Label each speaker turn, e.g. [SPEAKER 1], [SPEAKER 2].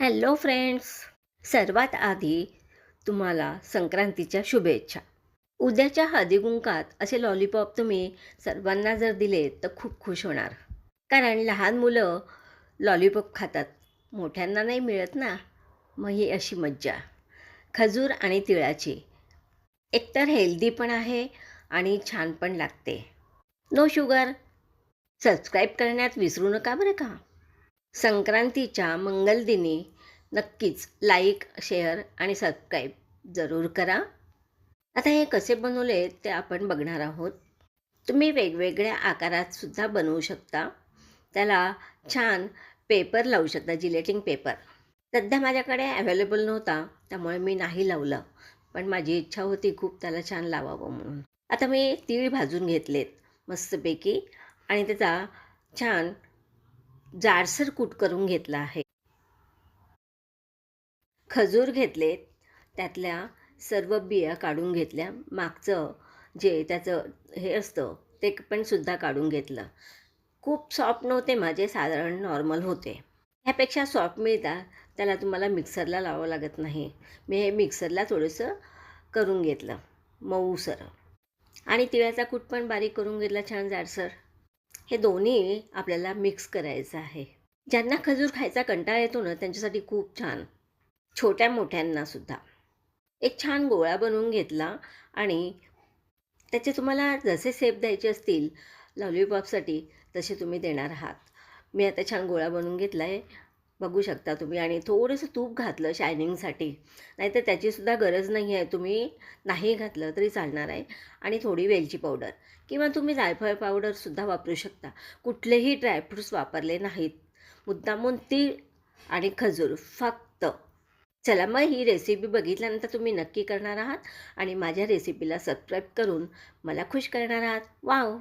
[SPEAKER 1] Hello friends. सर्वात आधी तुम्हाला संक्रांतीच्या शुभेच्छा. उद्याच्या हळदीकुंकात असे लॉलीपॉप तुम्ही सर्वांना जर दिले तर खूप खुश होणार. कारण लहान मुलं लॉलीपॉप खातात, मोठ्यांना नाही मिळत ना. मग ही अशी मज्जा. खजूर आणि तिळाची. एकतर हेल्दी पण आहे आणि छान पण लागते. No sugar. सबस्क्राईब करण्यात विसरू नका बरं का. संक्रांतीच्या मंगलदिनी नक्कीच लाईक, शेअर आणि सबस्क्राईब जरूर करा. आता हे कसे बनवले ते आपण बघणार आहोत. तुम्ही वेगवेगळ्या आकारात सुद्धा बनवू शकता. त्याला छान पेपर लावू शकता, जिलेटिन पेपर. सध्या माझ्याकडे अवेलेबल नव्हता, त्यामुळे मी नाही लावलं. पण माझी इच्छा होती खूप त्याला छान लावावं म्हणून. आता मी तीळ भाजून घेतलेत मस्तपैकी आणि त्याचा छान जाडसर कूट करून घेतला आहे. खजूर घेतलेत, त्यातल्या सर्व बिया काढून घेतल्या. मागचं जे त्याचं हे असतं ते पण सुद्धा काढून घेतलं. खूप सॉफ्ट नव्हते माझे, साधारण नॉर्मल होते. ह्यापेक्षा सॉफ्ट मिळतात, त्याला तुम्हाला मिक्सरला लावावं लागत नाही. मी हे मिक्सरला थोडंसं करून घेतलं मऊसर आणि तिळाचा कूट पण बारीक करून घेतला छान जाडसर. हे दोन्ही आपल्याला मिक्स करायचं आहे. ज्यांना खजूर खायचा कंटाळा येतो ना, त्यांच्यासाठी खूप छान. छोट्या मोठ्यांना सुद्धा एक छान गोळा बनवून घेतला आणि त्याचे तुम्हाला जसे शेप द्यायचे असतील लॉलीपॉपसाठी तसे तुम्ही देणार आहात. मी आता छान गोळा बनवून घेतला आहे, बघू शकता तुम्ही. आणि थोडंसं तूप घातलं शायनिंगसाठी, नाहीतर त्याचीसुद्धा गरज नाही आहे. तुम्ही नाही घातलं तरी चालणार आहे. आणि थोडी वेलची पावडर किंवा तुम्ही जायफळ पावडरसुद्धा वापरू शकता. कुठलेही ड्रायफ्रूट्स वापरले नाहीत, मुद्दामून तीळ आणि खजूर फक्त. चला मग ही रेसिपी बघितल्यानंतर तुम्ही नक्की करणार आहात आणि माझ्या रेसिपीला सबस्क्राईब करून मला खुश करणार आहात. वाव.